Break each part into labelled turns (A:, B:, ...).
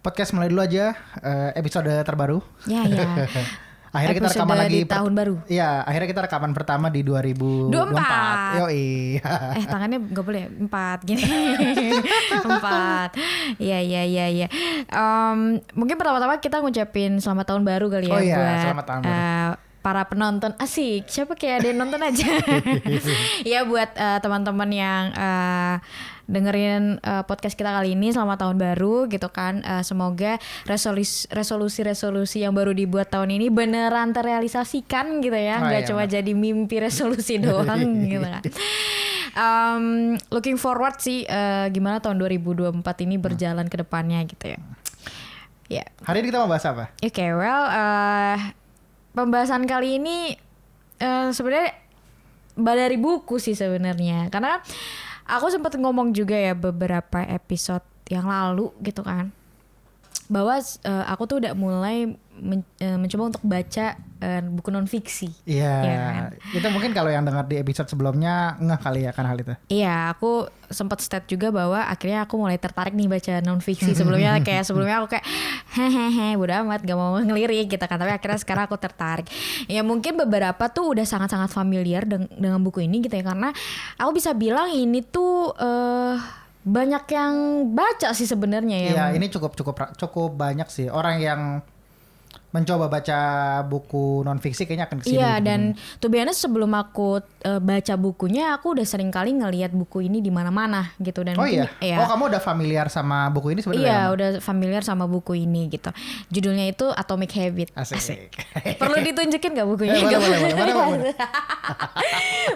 A: podcast mulai dulu aja episode terbaru.
B: Ya.
A: Akhirnya kita
B: episode
A: rekaman lagi
B: di tahun baru.
A: Iya, akhirnya kita rekaman pertama di 2024. Yoi.
B: Tangannya gak boleh 4 gini. 4. Iya. Mungkin pertama-tama kita ngucapin selamat tahun baru kali ya.
A: Oh iya,
B: buat
A: selamat tahun baru.
B: para penonton. Asik, siapa kayak ada yang nonton aja. Ya buat teman-teman yang dengerin podcast kita kali ini, selamat tahun baru gitu kan. Semoga resolusi-resolusi yang baru dibuat tahun ini beneran terrealisasikan gitu ya. Gak cuma jadi mimpi resolusi doang gitu kan. Looking forward sih gimana tahun 2024 ini berjalan ke depannya gitu ya. Ya.
A: Hari ini kita mau bahas apa?
B: Oke, pembahasan kali ini sebenarnya dari buku sih sebenarnya. Karena aku sempat ngomong juga ya beberapa episode yang lalu gitu kan, bahwa aku tuh udah mulai mencoba untuk baca buku non fiksi.
A: Iya.
B: Ya kan?
A: Itu mungkin kalau yang dengar di episode sebelumnya ngeh kali ya kan hal itu.
B: Iya, aku sempat state juga bahwa akhirnya aku mulai tertarik nih baca non fiksi. Sebelumnya aku kayak hehehe bodo amat, gak mau ngelirik gitu kan. Tapi akhirnya sekarang aku tertarik. Ya mungkin beberapa tuh udah sangat-sangat familiar dengan buku ini gitu ya, karena aku bisa bilang ini tuh banyak yang baca sih sebenarnya ya.
A: Iya, ini cukup banyak sih orang yang mencoba baca buku non fiksi, kayaknya akan kesini.
B: Iya, dan to be honest, sebelum aku baca bukunya, aku udah sering kali ngelihat buku ini di mana-mana gitu. Dan mungkin,
A: iya. Oh, kamu udah familiar sama buku ini sebenarnya?
B: Iya, udah familiar sama buku ini gitu. Judulnya itu Atomic Habit.
A: Asik.
B: Perlu ditunjukin gak bukunya?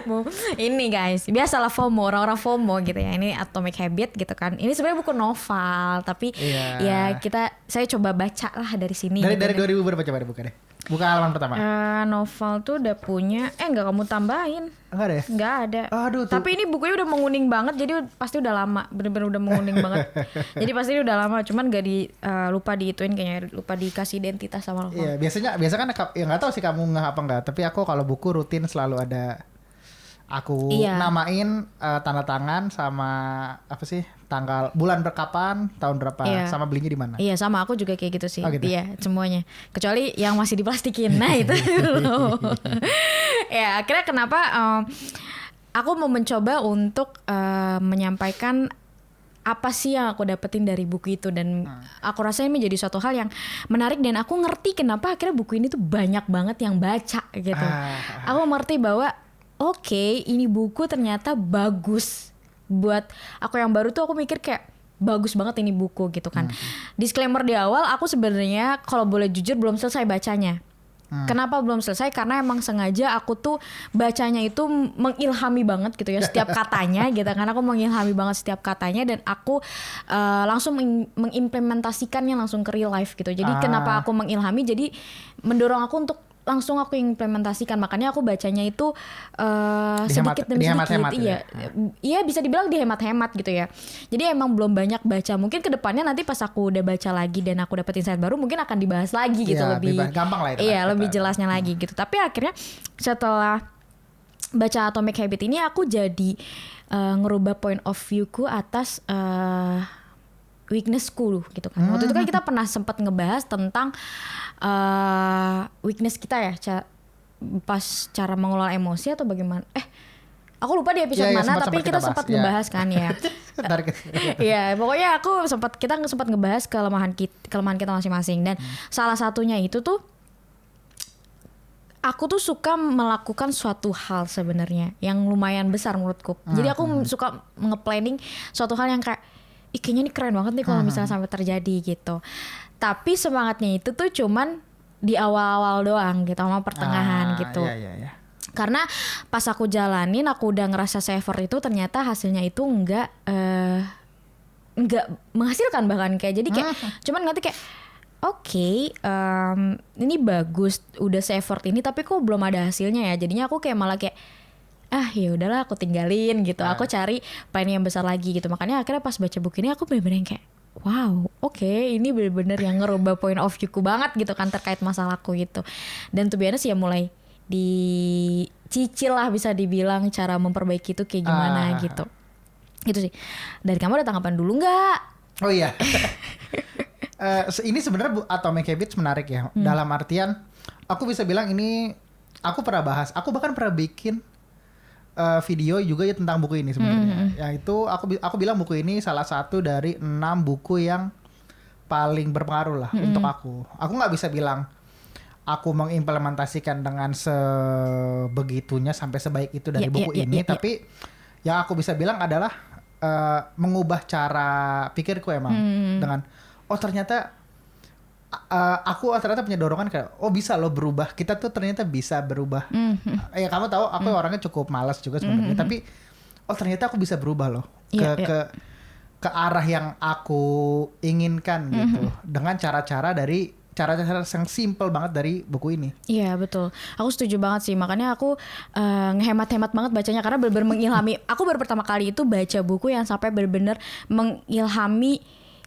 A: Boleh.
B: Ini guys, biasalah FOMO, orang-orang FOMO gitu ya. Ini Atomic Habit gitu kan. Ini sebenarnya buku novel, tapi ya saya coba baca lah dari sini.
A: Dari 2000 berapa coba buka deh? Buka halaman pertama.
B: Novel tuh udah punya, enggak kamu tambahin.
A: Enggak ada ya?
B: Enggak ada.
A: Aduh, tuh.
B: Tapi ini bukunya udah menguning banget, jadi pasti udah lama. Bener-bener udah menguning banget. Jadi pasti udah lama, cuman gak lupa diituin kayaknya, lupa dikasih identitas sama lo.
A: Iya, biasa kan ya nggak tahu sih kamu nggak apa enggak, tapi aku kalau buku rutin selalu ada. Aku namain tanda tangan sama apa sih, tanggal, bulan berkapan, tahun berapa, sama belinya di mana.
B: Iya, sama aku juga kayak gitu sih.
A: Oh, gitu?
B: Iya, semuanya. Kecuali yang masih diplastikin. Nah, itu loh. Ya, akhirnya kenapa aku mau mencoba untuk menyampaikan apa sih yang aku dapetin dari buku itu, dan aku rasa ini menjadi suatu hal yang menarik, dan aku ngerti kenapa akhirnya buku ini tuh banyak banget yang baca gitu. Aku ngerti bahwa Oke, ini buku ternyata bagus. Buat aku yang baru tuh aku mikir kayak bagus banget ini buku gitu kan. Disclaimer di awal, aku sebenarnya kalau boleh jujur belum selesai bacanya. Kenapa belum selesai? Karena emang sengaja aku tuh bacanya itu mengilhami banget gitu ya setiap katanya gitu. Karena aku mengilhami banget setiap katanya, dan aku langsung mengimplementasikannya langsung ke real life gitu. Jadi kenapa aku mengilhami? Jadi mendorong aku untuk langsung aku implementasikan. Makanya aku bacanya itu sedikit demi sedikit. Iya, bisa dibilang dihemat-hemat gitu ya. Jadi emang belum banyak baca. Mungkin kedepannya nanti pas aku udah baca lagi dan aku dapet insight baru, mungkin akan dibahas lagi gitu, lebih
A: gampang lah itu.
B: Iya, lebih jelasnya lagi gitu. Tapi akhirnya setelah baca Atomic Habit ini, aku jadi ngerubah point of view-ku atas weakness-ku gitu kan. Waktu itu kan kita pernah sempat ngebahas tentang weakness kita ya, pas cara mengelola emosi atau bagaimana. Aku lupa di episode mana, tapi kita sempat ngebahas kan ya. Iya, pokoknya kita sempat ngebahas kelemahan kita masing-masing, dan salah satunya itu tuh aku tuh suka melakukan suatu hal sebenarnya yang lumayan besar menurutku. Jadi aku suka nge-planning suatu hal yang kayak kayaknya ini keren banget nih kalau misalnya sampai terjadi gitu. Tapi semangatnya itu tuh cuman di awal-awal doang gitu, sama pertengahan gitu.
A: Iya.
B: Karena pas aku jalanin, aku udah ngerasa effort itu ternyata hasilnya itu enggak menghasilkan bahkan kayak. Jadi kayak cuman ngerti kayak ini bagus, udah effort ini, tapi kok belum ada hasilnya ya. Jadinya aku kayak malah kayak ya udahlah, aku tinggalin gitu. Aku cari plan yang besar lagi gitu. Makanya akhirnya pas baca buku ini aku bener-bener kayak wow, ini bener-bener yang ngerubah point of view-ku banget gitu kan terkait masalahku gitu. Dan to be honest ya mulai dicicil lah bisa dibilang cara memperbaiki itu kayak gimana gitu. Gitu sih. Dari kamu ada tanggapan dulu nggak?
A: Oh iya. ini sebenarnya Atomic Habits menarik ya. Dalam artian aku bisa bilang ini aku pernah bahas. Aku bahkan pernah bikin video juga ya tentang buku ini sebenarnya. Yaitu aku bilang buku ini salah satu dari 6 buku yang paling berpengaruh lah untuk aku. Aku nggak bisa bilang aku mengimplementasikan dengan sebegitunya sampai sebaik itu dari buku ini, tapi yang aku bisa bilang adalah mengubah cara pikirku emang dengan ternyata aku ternyata punya dorongan kayak bisa loh berubah, kita tuh ternyata bisa berubah. Ya kamu tahu aku orangnya cukup malas juga sebenarnya, tapi ternyata aku bisa berubah loh ke arah yang aku inginkan gitu dengan cara-cara yang simple banget dari buku ini.
B: Iya betul, aku setuju banget sih, makanya aku ngehemat-hemat banget bacanya karena benar-benar mengilhami. Aku baru pertama kali itu baca buku yang sampai benar-benar mengilhami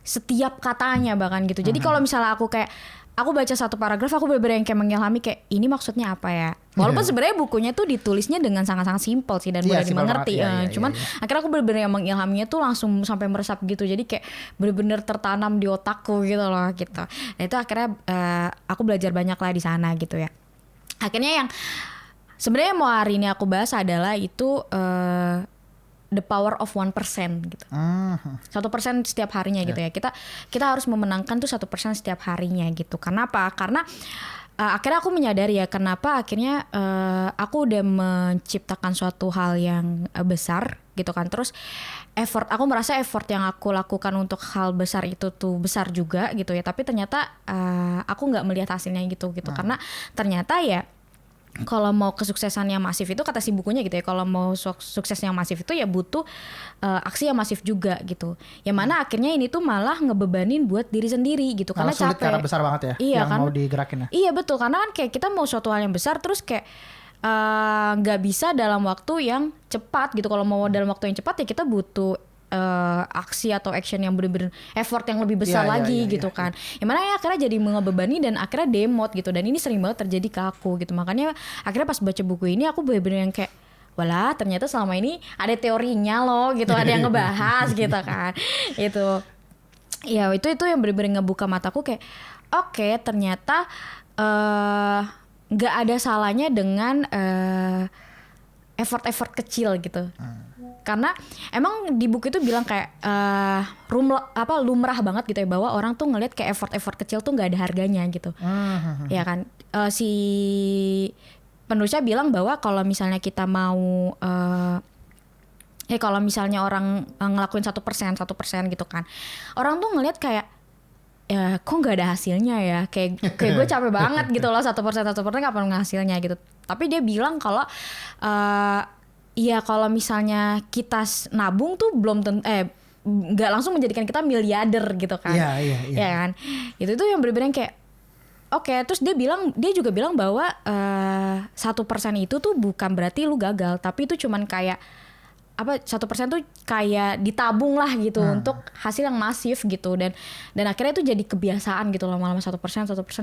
B: setiap katanya bahkan gitu. Jadi kalau misalnya aku baca satu paragraf, aku benar-benar yang kayak mengilhami kayak ini maksudnya apa ya. Walaupun sebenarnya bukunya tuh ditulisnya dengan sangat-sangat simpel sih dan mudah dimengerti. Cuman akhirnya aku benar-benar yang mengilhaminya tuh langsung sampai meresap gitu. Jadi kayak benar-benar tertanam di otakku gitu loh gitu. Nah itu akhirnya aku belajar banyak lah di sana gitu ya. Akhirnya yang sebenarnya mau hari ini aku bahas adalah itu the power of 1% gitu. 1% setiap harinya gitu ya. Kita harus memenangkan tuh 1% setiap harinya gitu. Kenapa? Karena akhirnya aku menyadari ya kenapa akhirnya aku udah menciptakan suatu hal yang besar gitu kan. Terus aku merasa effort yang aku lakukan untuk hal besar itu tuh besar juga gitu ya. Tapi ternyata aku nggak melihat hasilnya gitu. Karena ternyata ya kalau mau kesuksesan yang masif itu kata si bukunya gitu ya, kalau mau sukses yang masif itu ya butuh aksi yang masif juga gitu. Yang mana akhirnya ini tuh malah ngebebanin buat diri sendiri gitu karena
A: sulit,
B: capek.
A: Karena besar banget ya yang mau digerakin ya.
B: Iya betul, karena kan kayak kita mau suatu hal yang besar terus kayak nggak bisa dalam waktu yang cepat gitu. Kalau mau dalam waktu yang cepat ya kita butuh aksi atau action yang bener-bener effort yang lebih besar lagi gitu kan. Yang mana ya akhirnya jadi ngebebani dan akhirnya demot gitu. Dan ini sering banget terjadi ke aku gitu. Makanya akhirnya pas baca buku ini aku bener-bener yang kayak walah ternyata selama ini ada teorinya loh gitu. Ada yang ngebahas gitu kan. Itu yang bener-bener ngebuka mataku kayak oke, ternyata gak ada salahnya dengan effort-effort kecil gitu. Karena emang di buku itu bilang kayak lumrah banget gitu ya bahwa orang tuh ngelihat kayak effort kecil tuh nggak ada harganya gitu. Ya kan si penulisnya bilang bahwa kalau misalnya kita mau kalau misalnya orang ngelakuin 1% gitu kan, orang tuh ngelihat kayak ya kok nggak ada hasilnya ya, kayak gue capek banget gitu loh 1% nggak pernah hasilnya gitu. Tapi dia bilang kalau iya kalau misalnya kita nabung tuh belum nggak langsung menjadikan kita miliarder gitu kan. Iya. Ya kan. Itu tuh yang bener-bener kayak oke. Terus dia juga bilang bahwa 1% itu tuh bukan berarti lu gagal, tapi itu cuman kayak 1% tuh kayak ditabung lah gitu untuk hasil yang masif gitu dan akhirnya itu jadi kebiasaan gitu lama-lama 1%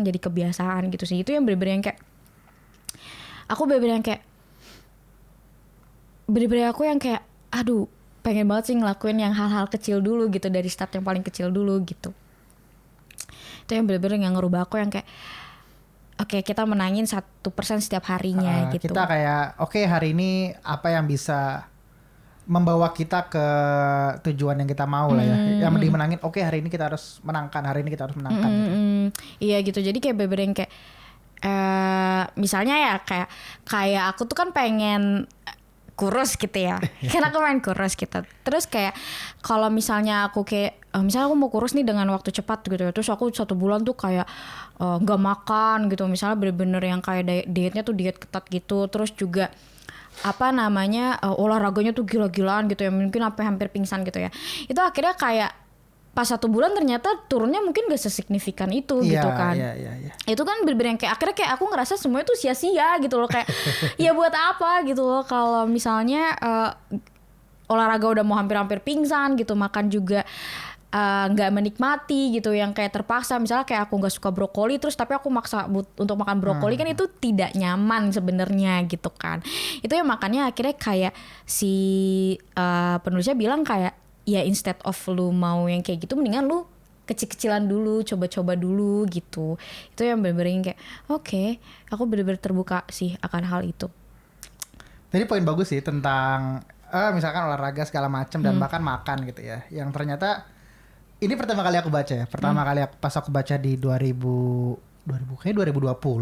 B: jadi kebiasaan gitu sih. Itu yang bener-bener yang kayak aku bener-bener aku yang kayak aduh pengen banget sih ngelakuin yang hal-hal kecil dulu gitu, dari start yang paling kecil dulu gitu. Itu yang bener-bener yang ngerubah aku yang kayak oke, kita menangin 1% setiap harinya gitu.
A: Kita kayak hari ini apa yang bisa membawa kita ke tujuan yang kita mau lah ya. Yang dimenangin hari ini kita harus menangkan, gitu.
B: Iya gitu, jadi kayak bener-bener yang kayak misalnya ya kayak aku tuh kan pengen kurus gitu ya. Karena aku main kurus gitu. Terus kayak kalau misalnya aku misalnya aku mau kurus nih dengan waktu cepat gitu ya. Terus aku 1 bulan tuh kayak gak makan gitu. Misalnya bener-bener yang kayak dietnya tuh diet ketat gitu. Terus juga olahraganya tuh gila-gilaan gitu ya. Mungkin sampai hampir pingsan gitu ya. Itu akhirnya kayak pas 1 bulan ternyata turunnya mungkin gak sesignifikan itu gitu kan.
A: Iya.
B: Itu kan bener-bener yang kayak akhirnya kayak aku ngerasa semuanya tuh sia-sia gitu loh. Kayak ya buat apa gitu loh kalau misalnya olahraga udah mau hampir-hampir pingsan gitu, makan juga gak menikmati gitu, yang kayak terpaksa. Misalnya kayak aku gak suka brokoli terus tapi aku maksa untuk makan brokoli, kan itu tidak nyaman sebenarnya gitu kan. Itu yang makanya akhirnya kayak si penulisnya bilang kayak ya instead of lu mau yang kayak gitu mendingan lu kecil-kecilan dulu, coba-coba dulu gitu. Itu yang bener-bener kayak oke, aku bener-bener terbuka sih akan hal itu.
A: Jadi poin bagus sih tentang misalkan olahraga segala macam dan bahkan makan gitu ya. Yang ternyata ini pertama kali aku baca ya. Pertama kali pas aku baca di 2020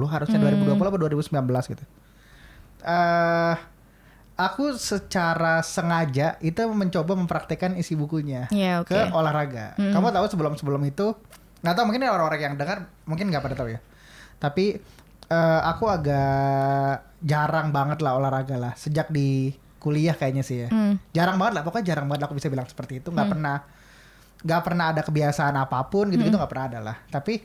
A: harusnya 2020 atau 2019 gitu. Aku secara sengaja itu mencoba mempraktekkan isi bukunya ke olahraga. Kamu tahu sebelum itu, nggak tahu mungkin orang-orang yang dengar mungkin nggak pada tahu ya. Tapi aku agak jarang banget lah olahraga lah sejak di kuliah kayaknya sih ya. Jarang banget lah, pokoknya jarang banget aku bisa bilang seperti itu. Nggak pernah ada kebiasaan apapun gitu-gitu, nggak pernah ada lah. Tapi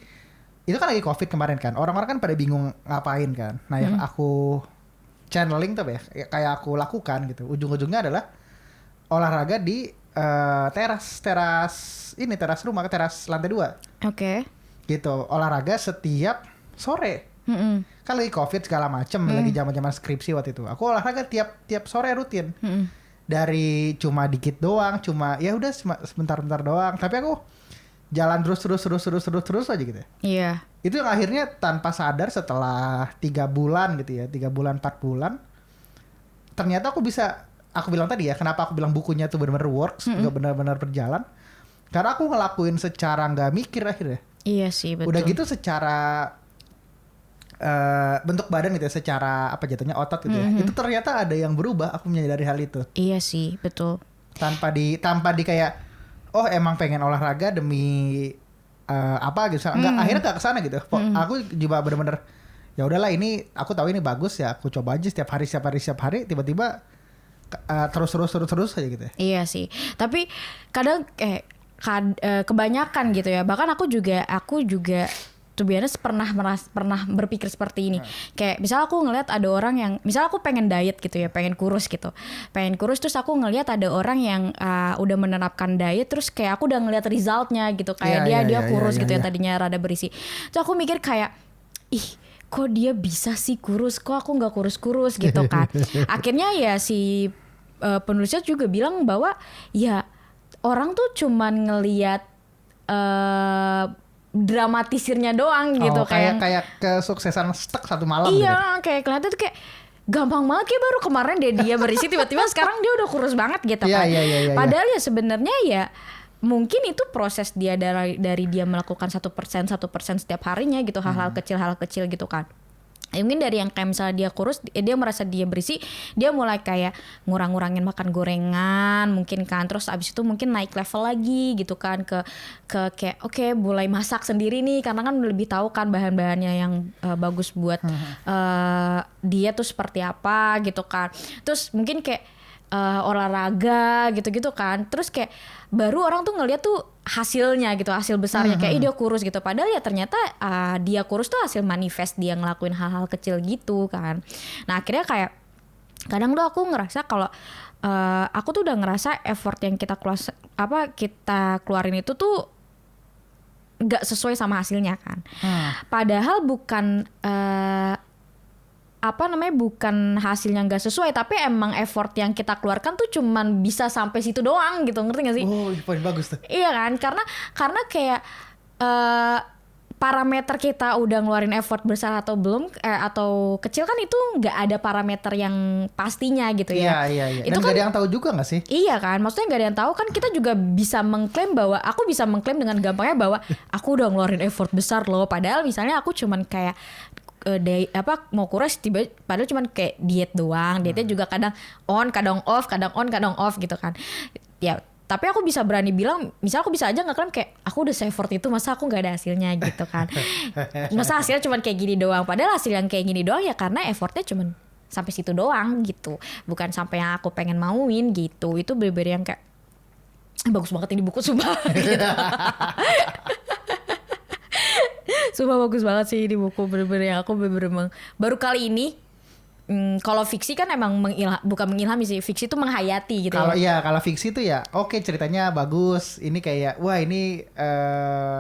A: itu kan lagi COVID kemarin kan, orang-orang kan pada bingung ngapain kan. Nah yang aku channeling tuh ya, kayak aku lakukan gitu. Ujung-ujungnya adalah olahraga di teras rumah, teras lantai 2.
B: Oke.
A: Gitu, olahraga setiap sore. Kan lagi COVID segala macem, lagi zaman-zaman skripsi waktu itu. Aku olahraga tiap sore rutin. Dari cuma dikit doang, cuma ya udah sebentar-bentar doang. Tapi aku jalan terus aja gitu.
B: Iya.
A: Itu yang akhirnya tanpa sadar setelah 3 bulan gitu ya, 3 bulan 4 bulan, ternyata aku bilang tadi ya, kenapa aku bilang bukunya tuh benar-benar works, juga benar-benar berjalan, karena aku ngelakuin secara nggak mikir akhirnya.
B: Iya sih, betul.
A: Udah gitu secara bentuk badan gitu ya, secara apa jatuhnya otot gitu ya, itu ternyata ada yang berubah, aku menyadari hal itu.
B: Iya sih, betul.
A: Tanpa di kayak, oh emang pengen olahraga demi apa gitu, akhirnya nggak kesana gitu. Aku juga bener-bener ya udahlah, ini aku tahu ini bagus ya, aku coba aja setiap hari, tiba-tiba terus aja gitu ya.
B: Iya sih, tapi kadang kebanyakan gitu ya, bahkan aku juga tuh biasanya pernah berpikir seperti ini. Kayak misal aku ngelihat ada orang yang, misal aku pengen diet gitu ya, pengen kurus terus aku ngelihat ada orang yang udah menerapkan diet, terus kayak aku udah ngelihat resultnya gitu, kayak dia kurus gitu ya, tadinya rada berisi. Terus aku mikir kayak, ih kok dia bisa sih kurus, kok aku nggak kurus gitu kan. Akhirnya ya si penulisnya juga bilang bahwa ya orang tuh cuman ngelihat dramatisirnya doang gitu,
A: kayak kesuksesan stuck satu malam gitu.
B: Iya, kayak kelihatan tuh kayak gampang banget, kayak baru kemarin dia berisi tiba-tiba sekarang dia udah kurus banget gitu kan. Padahal ya sebenarnya ya mungkin itu proses dia dari dia melakukan 1% setiap harinya gitu, hal-hal kecil gitu kan. Mungkin dari yang kayak misalnya dia kurus, dia merasa dia berisi, dia mulai kayak ngurangin makan gorengan mungkin kan, terus abis itu mungkin naik level lagi gitu kan, ke kayak oke, mulai masak sendiri nih, karena kan lebih tahu kan bahan-bahannya yang bagus buat dia tuh seperti apa gitu kan. Terus mungkin kayak olahraga gitu-gitu kan, terus kayak baru orang tuh ngeliat tuh hasilnya gitu, hasil besarnya, kayak dia kurus gitu, padahal ya ternyata dia kurus tuh hasil manifest dia ngelakuin hal-hal kecil gitu kan. Nah akhirnya kayak kadang tuh aku ngerasa kalau aku tuh udah ngerasa effort yang kita keluarin itu tuh nggak sesuai sama hasilnya kan. Padahal bukan bukan hasilnya nggak sesuai, tapi emang effort yang kita keluarkan tuh cuman bisa sampai situ doang gitu, ngerti nggak sih?
A: Oh, poin bagus tuh.
B: Iya kan, karena kayak parameter kita udah ngeluarin effort besar atau belum atau kecil kan, itu nggak ada parameter yang pastinya gitu ya.
A: Iya.
B: Itu
A: kan nggak ada yang tahu juga nggak sih?
B: Iya kan, maksudnya nggak ada yang tahu kan. Kita juga bisa mengklaim bahwa, aku bisa mengklaim dengan gampangnya bahwa aku udah ngeluarin effort besar loh, padahal misalnya aku cuman kayak mau kurus padahal cuman kayak diet doang. Dietnya juga kadang on, kadang off gitu kan. Ya, tapi aku bisa berani bilang, misal aku bisa aja ngeklaim kayak aku udah se-effort itu, masa aku nggak ada hasilnya gitu kan. Masa hasilnya cuman kayak gini doang, padahal hasil yang kayak gini doang ya karena effortnya cuman sampai situ doang gitu, bukan sampai yang aku pengen mauin gitu. Itu bener-bener yang kayak bagus banget ini buku, sumpah. Gitu. Sumpah bagus banget sih ini buku, bener-bener yang aku bener-bener baru kali ini. Kalau fiksi kan emang bukan mengilhami sih, fiksi itu menghayati gitu.
A: Kalau fiksi itu ya oke, ceritanya bagus. Ini kayak wah ini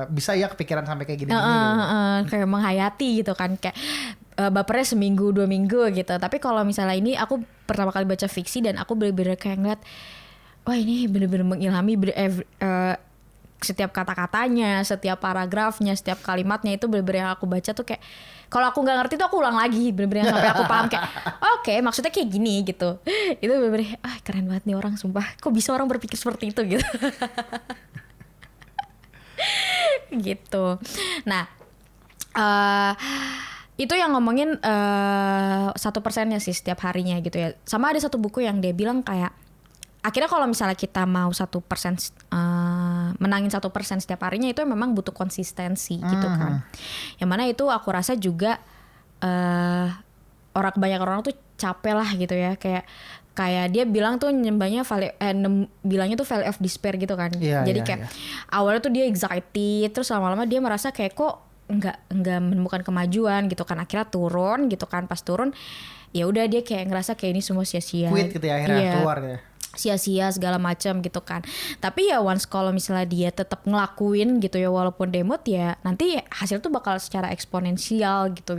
A: bisa ya kepikiran sampai kayak gini-gini gitu.
B: Kayak menghayati gitu kan, kayak bapernya seminggu 2 minggu gitu. Tapi kalau misalnya ini aku pertama kali baca fiksi dan aku bener-bener kayak ngeliat, wah ini bener-bener mengilhami, setiap kata-katanya, setiap paragrafnya, setiap kalimatnya itu bener-bener yang aku baca tuh kayak kalau aku nggak ngerti tuh aku ulang lagi bener-bener sampai aku paham kayak oke, maksudnya kayak gini gitu. Itu bener-bener keren banget nih orang, sumpah. Kok bisa orang berpikir seperti itu gitu. Gitu. Nah, itu yang ngomongin 1%-nya sih setiap harinya gitu ya. Sama ada satu buku yang dia bilang kayak akhirnya kalau misalnya kita mau 1% menangin 1% setiap harinya itu memang butuh konsistensi gitu kan. Yang mana itu aku rasa juga kebanyakan orang tuh capek lah gitu ya, kayak dia bilang tuh nyembahnya bilangnya tuh valley of despair gitu kan. Jadi kayak awalnya tuh dia excited, terus lama-lama dia merasa kayak kok nggak menemukan kemajuan gitu kan. Akhirnya turun gitu kan. Pas turun ya udah dia kayak ngerasa kayak ini semua sia-sia.
A: Quit gitu ya, akhirnya keluar ya.
B: Sia-sia segala macam gitu kan. Tapi ya once kalau misalnya dia tetap ngelakuin gitu ya walaupun demot ya nanti hasil tuh bakal secara eksponensial gitu.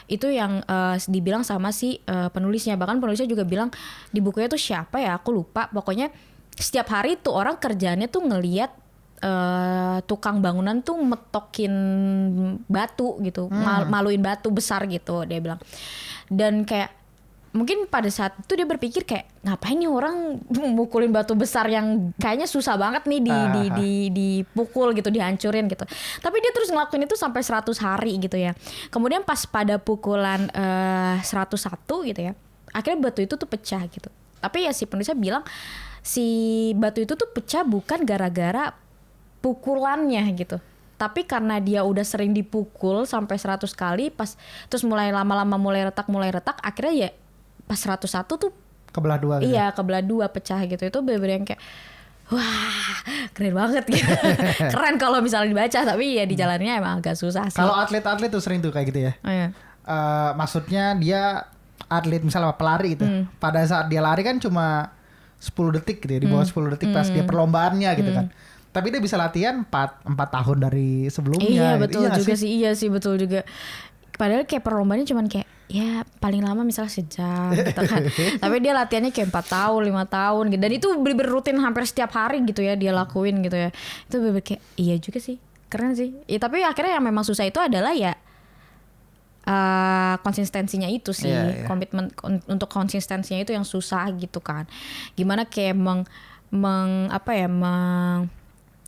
B: Itu yang dibilang sama si penulisnya. Bahkan penulisnya juga bilang di bukunya tuh siapa ya aku lupa. Pokoknya setiap hari tuh orang kerjaannya tuh ngelihat tukang bangunan tuh metokin batu gitu, maluin batu besar gitu dia bilang. Dan kayak mungkin pada saat itu dia berpikir kayak ngapain nih orang mukulin batu besar yang kayaknya susah banget nih dipukul gitu, dihancurin gitu. Tapi dia terus ngelakuin itu sampai 100 hari gitu ya. Kemudian pas pada pukulan 101 gitu ya, akhirnya batu itu tuh pecah gitu. Tapi ya si penulisnya bilang si batu itu tuh pecah bukan gara-gara pukulannya gitu. Tapi karena dia udah sering dipukul sampai 100 kali terus mulai lama-lama mulai retak akhirnya ya pas 101 tuh
A: kebelah dua gitu.
B: Iya, kebelah dua, pecah gitu. Itu bener-bener yang kayak wah, keren banget gitu. Keren kalau misalnya dibaca, tapi ya di jalannya emang agak susah sih.
A: Kalau atlet-atlet tuh sering tuh kayak gitu ya.
B: Iya.
A: Maksudnya dia atlet misalnya pelari gitu. Pada saat dia lari kan cuma 10 detik gitu ya, di bawah 10 detik pas dia perlombaannya gitu kan. Tapi dia bisa latihan 4 tahun dari sebelumnya.
B: Iya,
A: gitu.
B: betul juga sih. Iya sih, betul juga. Padahal kayak perlombaannya cuman kayak ya paling lama misalnya sejam gitu kan. Tapi dia latihannya kayak 4 tahun, 5 tahun gitu. Dan itu bener-bener rutin hampir setiap hari gitu ya dia lakuin gitu ya. Itu bener-bener kayak iya juga sih. Keren sih. Ya, tapi akhirnya yang memang susah itu adalah ya konsistensinya itu sih. Komitmen untuk konsistensinya itu yang susah gitu kan. Gimana kayak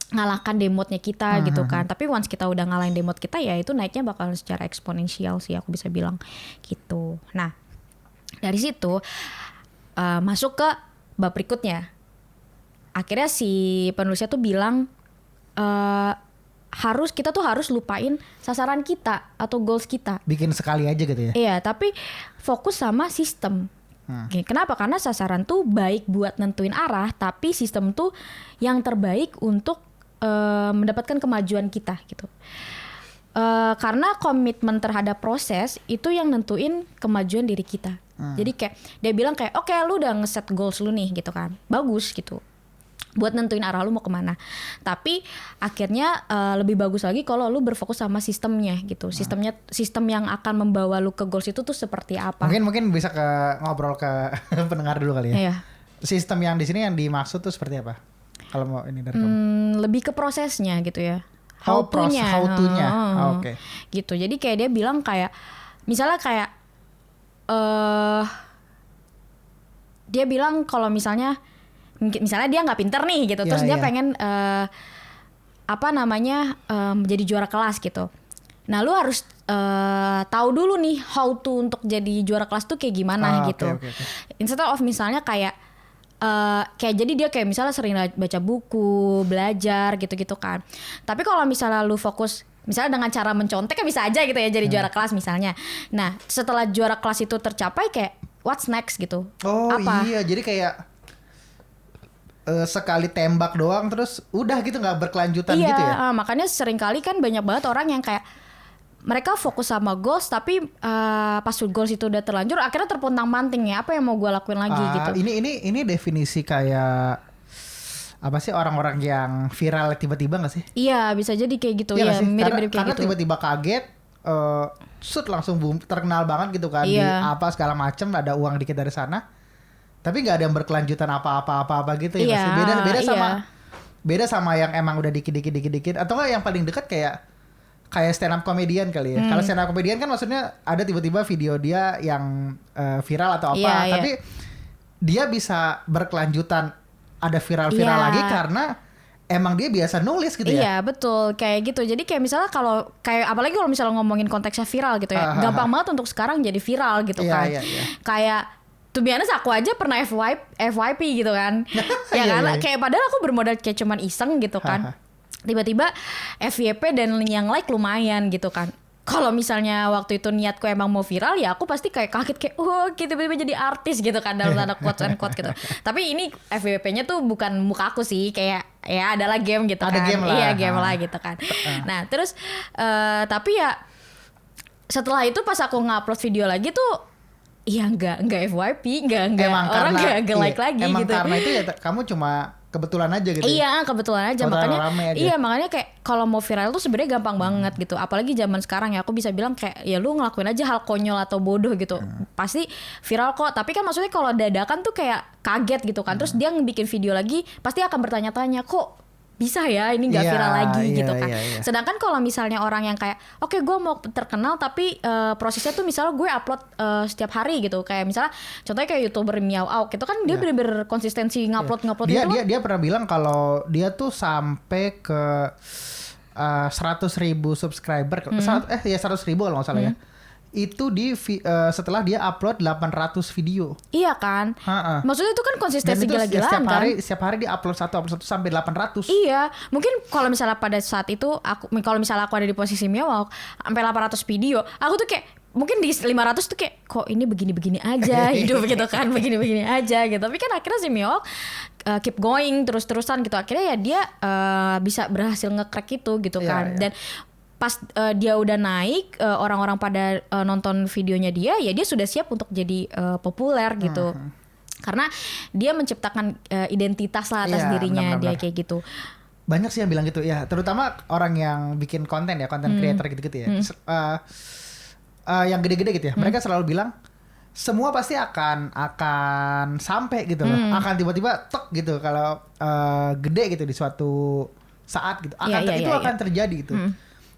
B: ngalahkan demotnya kita gitu kan. Tapi once kita udah ngalahin demot kita ya itu naiknya bakal secara eksponensial sih aku bisa bilang gitu. Nah dari situ masuk ke bab berikutnya. Akhirnya si penulisnya tuh bilang kita tuh harus lupain sasaran kita atau goals kita.
A: Bikin sekali aja gitu ya.
B: Iya, tapi fokus sama sistem. Kenapa? Karena sasaran tuh baik buat nentuin arah, tapi sistem tuh yang terbaik untuk mendapatkan kemajuan kita gitu. Karena komitmen terhadap proses itu yang nentuin kemajuan diri kita. Jadi kayak dia bilang kayak oke, lu udah ngeset goals lu nih gitu kan, bagus gitu buat nentuin arah lu mau kemana. Tapi akhirnya lebih bagus lagi kalau lu berfokus sama sistemnya gitu. Sistem yang akan membawa lu ke goals itu tuh seperti apa.
A: Mungkin bisa ngobrol ke pendengar dulu kali ya.
B: Iya.
A: Sistem yang di sini yang dimaksud tuh seperti apa? Kalau mau ini dari kamu.
B: Lebih ke prosesnya gitu ya.
A: How to-nya. Oke.
B: Gitu. Jadi kayak dia bilang kayak misalnya kayak dia bilang kalau misalnya dia nggak pinter nih gitu, terus dia pengen jadi juara kelas gitu. Nah lu harus tahu dulu nih how to untuk jadi juara kelas tuh kayak gimana gitu. Okay. Instead of misalnya kayak jadi dia kayak misalnya sering baca buku, belajar gitu-gitu kan. Tapi kalau misalnya lu fokus misalnya dengan cara mencontek kan bisa aja gitu ya jadi juara kelas misalnya. Nah setelah juara kelas itu tercapai kayak what's next gitu.
A: Apa? Iya, jadi kayak sekali tembak doang terus udah gitu nggak berkelanjutan gitu ya.
B: Makanya sering kali kan banyak banget orang yang kayak mereka fokus sama goals tapi pas goals itu udah terlanjur akhirnya terpontang-panting ya, apa yang mau gue lakuin lagi gitu.
A: Ini definisi kayak apa sih orang-orang yang viral tiba-tiba nggak sih?
B: Iya bisa jadi kayak gitu ya, mirip-mirip kayak
A: karena
B: gitu.
A: Tiba-tiba kaget langsung boom, terkenal banget gitu kan di apa segala macem, ada uang dikit dari sana tapi nggak ada yang berkelanjutan apa gitu ya. Beda sama Beda sama yang emang udah dikit atau enggak yang paling dekat kayak stand up comedian kali ya. Kalau stand up comedian kan maksudnya ada tiba-tiba video dia yang viral atau apa, tapi dia bisa berkelanjutan ada viral-viral lagi karena emang dia biasa nulis gitu ya.
B: Iya betul kayak gitu. Jadi kayak misalnya kalau kayak apalagi kalau misalnya ngomongin konteksnya viral gitu ya, gampang banget untuk sekarang jadi viral gitu kan. Kayak to be honest aku aja pernah FYP gitu kan. Ya kan kayak padahal aku bermodal kayak cuman iseng gitu kan. Tiba-tiba FYP dan yang like lumayan gitu kan. Kalau misalnya waktu itu niatku emang mau viral ya aku pasti kayak kaget kayak kita tiba-tiba jadi artis gitu kan dalam tanda quotes and quote gitu. Tapi ini FYP-nya tuh bukan muka aku sih, kayak ya adalah game gitu
A: ada
B: kan.
A: Game lah.
B: Iya game lah gitu kan. Nah terus tapi ya setelah itu pas aku ngupload video lagi tuh ya nggak FYP, nggak orang nggak like lagi
A: emang
B: gitu.
A: Karena itu ya kamu cuma kebetulan aja gitu.
B: Iya, kebetulan aja. Makanya iya, makanya kayak kalau mau viral tuh sebenarnya gampang banget gitu. Apalagi zaman sekarang ya, aku bisa bilang kayak ya lu ngelakuin aja hal konyol atau bodoh gitu. Pasti viral kok. Tapi kan maksudnya kalau dadakan tuh kayak kaget gitu kan. Terus dia ngebikin video lagi, pasti akan bertanya-tanya kok bisa ya ini nggak viral lagi gitu kan. Sedangkan kalau misalnya orang yang kayak oke, gue mau terkenal tapi prosesnya tuh misalnya gue upload setiap hari gitu, kayak misalnya contohnya kayak YouTuber Miao Auk itu kan dia bener-bener konsistensi ngupload
A: dia pernah bilang kalau dia tuh sampai ke 100.000 subscriber 100.000 kalau nggak salah ya. Itu setelah dia upload 800 video.
B: Iya kan? Maksudnya itu kan konsistensi gila-gilaan kan?
A: Setiap hari dia upload satu sampai 800.
B: Iya, mungkin kalau misalnya pada saat itu kalau misalnya aku ada di posisi Miao sampai 800 video, aku tuh kayak mungkin di 500 tuh kayak kok ini begini-begini aja hidup gitu kan, begini-begini aja gitu. Tapi kan akhirnya si Miao keep going terus-terusan gitu. Akhirnya ya dia bisa berhasil nge-crack itu gitu kan. Dan pas dia udah naik, orang-orang pada nonton videonya dia sudah siap untuk jadi populer gitu. Karena dia menciptakan identitas lah atas dirinya, benar-benar. Dia kayak gitu.
A: Banyak sih yang bilang gitu ya, terutama orang yang bikin konten ya, konten creator gitu-gitu ya. Yang gede-gede gitu ya. Mereka selalu bilang semua pasti akan sampai gitu loh. Akan tiba-tiba tek gitu kalau gede gitu di suatu saat gitu. Akan terjadi gitu.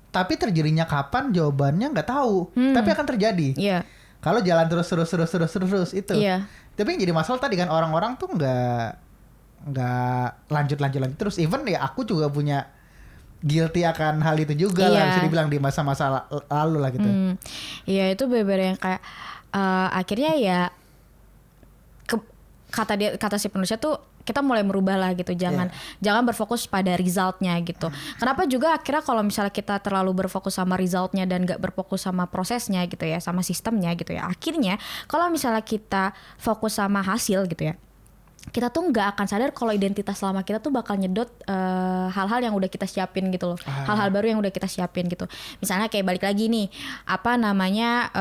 A: Tapi terjadinya kapan jawabannya nggak tahu. Tapi akan terjadi. Kalau jalan terus itu. Tapi yang jadi masalah tadi kan orang-orang tuh nggak lanjut terus. Even ya aku juga punya guilty akan hal itu juga lah, bisa dibilang di masa-masa lalu lah gitu.
B: Iya itu bener-bener yang kayak akhirnya ya kata si penulisnya tuh kita mulai merubah lah gitu, jangan berfokus pada resultnya gitu. Kenapa juga akhirnya kalau misalnya kita terlalu berfokus sama resultnya dan gak berfokus sama prosesnya gitu ya, sama sistemnya gitu ya, akhirnya kalau misalnya kita fokus sama hasil gitu ya, kita tuh nggak akan sadar kalau identitas lama kita tuh bakal nyedot hal-hal yang udah kita siapin gitu loh, hal-hal baru yang udah kita siapin gitu. Misalnya kayak balik lagi nih, apa namanya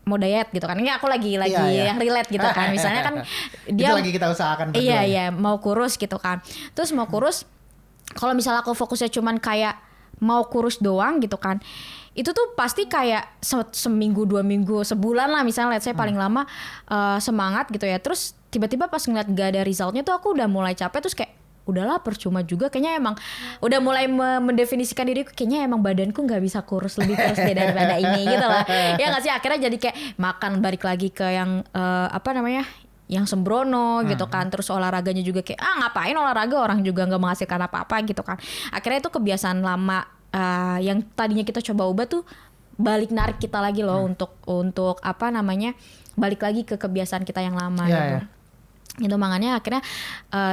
B: mau diet gitu kan, ini aku lagi yang relate gitu kan, misalnya kan dia
A: itu lagi kita usahakan berdua.
B: Iya mau kurus gitu kan, terus mau kurus, kalau misalnya aku fokusnya cuman kayak mau kurus doang gitu kan, itu tuh pasti kayak seminggu 2 minggu sebulan lah misalnya, let's say paling lama semangat gitu ya, terus tiba-tiba pas ngeliat gak ada resultnya tuh aku udah mulai capek, terus kayak udahlah percuma juga, kayaknya emang udah mulai mendefinisikan diriku kayaknya emang badanku nggak bisa lebih kurus daripada ini gitu lah ya nggak sih. Akhirnya jadi kayak makan balik lagi ke yang yang sembrono gitu kan, terus olahraganya juga kayak ngapain olahraga, orang juga nggak menghasilkan apa-apa gitu kan. Akhirnya itu kebiasaan lama yang tadinya kita coba ubah tuh balik narik kita lagi loh untuk apa namanya balik lagi ke kebiasaan kita yang lama gitu. Itu makanya akhirnya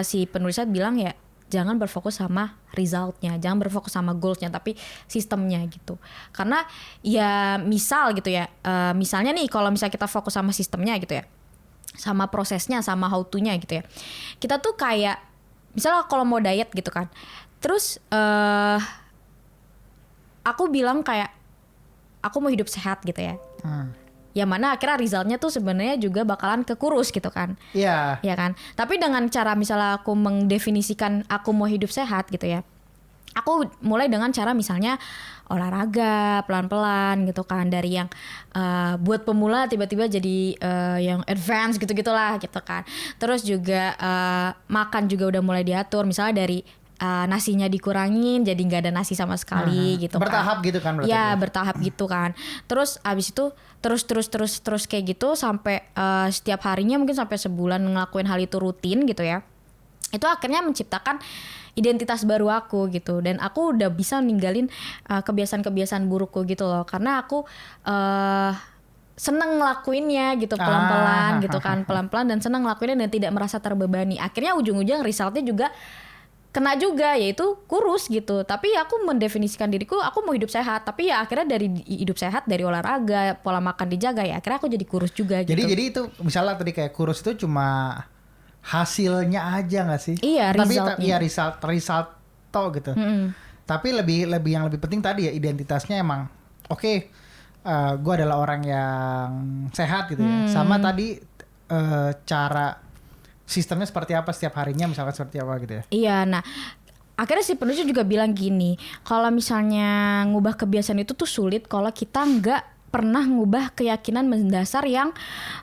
B: si penulisnya bilang ya jangan berfokus sama resultnya, jangan berfokus sama goalsnya, tapi sistemnya gitu. Karena ya misal gitu ya, misalnya nih kalau misalnya kita fokus sama sistemnya gitu ya, sama prosesnya, sama how to-nya gitu ya, kita tuh kayak misalnya kalau mau diet gitu kan, terus aku bilang kayak aku mau hidup sehat gitu ya. Ya mana akhirnya resultnya tuh sebenarnya juga bakalan ke kurus gitu kan.
A: Iya.
B: Ya kan. Tapi dengan cara misalnya aku mendefinisikan aku mau hidup sehat gitu ya, aku mulai dengan cara misalnya olahraga pelan-pelan gitu kan, dari yang buat pemula tiba-tiba jadi yang advance gitu-gitulah gitu kan. Terus juga makan juga udah mulai diatur, misalnya dari nasinya dikurangin jadi nggak ada nasi sama sekali gitu
A: bertahap
B: kan.
A: gitu kan berarti
B: Ya bertahap gitu kan. Terus abis itu terus kayak gitu sampai setiap harinya mungkin sampai sebulan ngelakuin hal itu rutin gitu ya. Itu akhirnya menciptakan identitas baru aku gitu, dan aku udah bisa ninggalin kebiasaan-kebiasaan burukku gitu loh, karena aku seneng ngelakuinnya gitu pelan-pelan gitu kan, pelan-pelan dan seneng ngelakuinnya dan tidak merasa terbebani. Akhirnya ujung-ujung resultnya juga kena juga, yaitu kurus gitu. Tapi aku mendefinisikan diriku aku mau hidup sehat, tapi ya akhirnya dari hidup sehat, dari olahraga, pola makan dijaga, ya akhirnya aku jadi kurus juga gitu.
A: Jadi itu misalnya tadi kayak kurus itu cuma hasilnya aja nggak sih?
B: Iya,
A: tapi
B: resultnya.
A: ya result toh gitu. Tapi lebih yang lebih penting tadi ya identitasnya emang oke, gue adalah orang yang sehat gitu ya. Sama tadi cara sistemnya seperti apa setiap harinya misalkan seperti apa gitu ya.
B: Iya, nah akhirnya si penulis juga bilang gini, kalau misalnya ngubah kebiasaan itu tuh sulit kalau kita nggak pernah ngubah keyakinan mendasar yang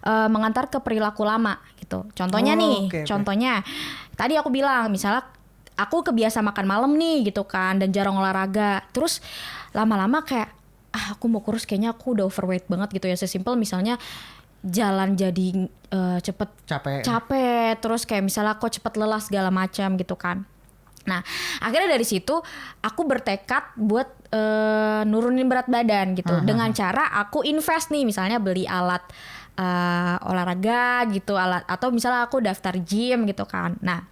B: mengantar ke perilaku lama gitu. Contohnya contohnya tadi aku bilang misalnya aku kebiasa makan malam nih gitu kan dan jarang olahraga. Terus lama-lama kayak aku mau kurus, kayaknya aku udah overweight banget gitu ya. Sesimpel misalnya jalan jadi cepet capek, terus kayak misalnya kok cepet lelah segala macam gitu kan. Nah akhirnya dari situ aku bertekad buat nurunin berat badan gitu dengan cara aku invest nih, misalnya beli alat olahraga gitu, alat, atau misalnya aku daftar gym gitu kan. Nah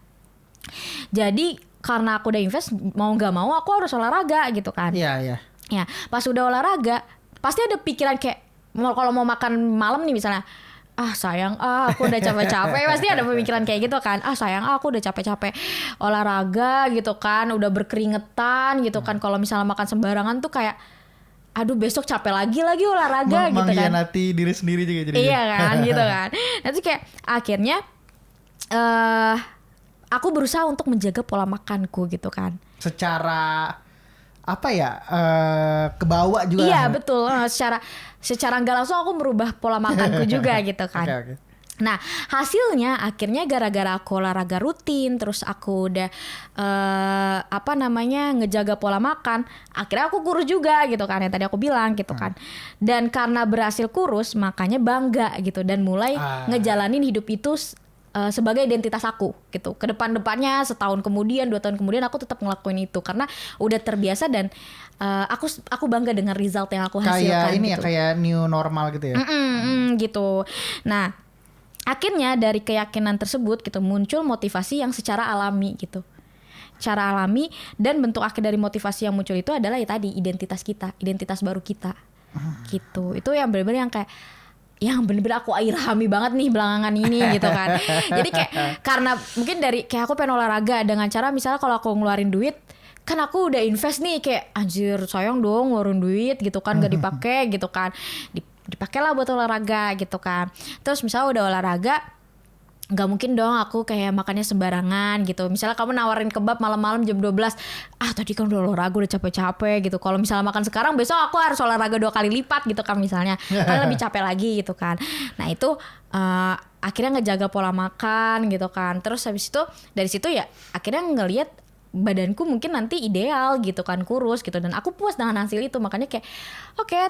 B: jadi karena aku udah invest, mau nggak mau aku harus olahraga gitu kan.
A: Iya.
B: Ya pas udah olahraga pasti ada pikiran kayak kalau mau makan malam nih misalnya, sayang aku udah capek-capek, pasti ada pemikiran kayak gitu kan, sayang aku udah capek-capek olahraga gitu kan, udah berkeringetan gitu kan. Kalau misalnya makan sembarangan tuh kayak aduh besok capek lagi olahraga gitu kan,
A: mengkhianati diri sendiri juga jadi.
B: Iya kan gitu kan. Nanti kayak akhirnya aku berusaha untuk menjaga pola makanku gitu kan,
A: secara apa ya, kebawa juga.
B: Iya betul, secara nggak langsung aku merubah pola makanku juga gitu kan.
A: Okay.
B: Nah hasilnya akhirnya gara-gara aku olahraga rutin, terus aku udah ngejaga pola makan, akhirnya aku kurus juga gitu kan, yang tadi aku bilang gitu kan. Dan karena berhasil kurus makanya bangga gitu, dan mulai ngejalanin hidup itu sebagai identitas aku gitu. Kedepannya setahun kemudian, 2 tahun kemudian aku tetap ngelakuin itu karena udah terbiasa, dan aku bangga dengan result yang aku hasilkan.
A: Kayak ini
B: gitu.
A: Ya, kayak new normal gitu ya.
B: Gitu. Nah, akhirnya dari keyakinan tersebut gitu muncul motivasi yang secara alami gitu. Cara alami, dan bentuk akhir dari motivasi yang muncul itu adalah ya tadi identitas kita, identitas baru kita. Gitu. Itu yang benar-benar yang kayak yang bener-bener aku ilhami banget nih belakangan ini gitu kan. Jadi kayak karena mungkin dari kayak aku pengen olahraga dengan cara misalnya kalau aku ngeluarin duit, kan aku udah invest nih, kayak anjir sayang dong ngeluarin duit gitu kan, gak dipakai gitu kan, dipakailah buat olahraga gitu kan. Terus misalnya udah olahraga, nggak mungkin dong aku kayak makannya sembarangan gitu. Misalnya kamu nawarin kebab malam-malam jam 12, tadi kan udah olahraga udah capek-capek gitu. Kalau misalnya makan sekarang, besok aku harus olahraga 2 kali lipat gitu kan misalnya, kan lebih capek lagi gitu kan. Nah itu akhirnya ngejaga pola makan gitu kan. Terus habis itu dari situ ya akhirnya ngelihat badanku mungkin nanti ideal gitu kan, kurus gitu, dan aku puas dengan hasil itu. Makanya kayak oke,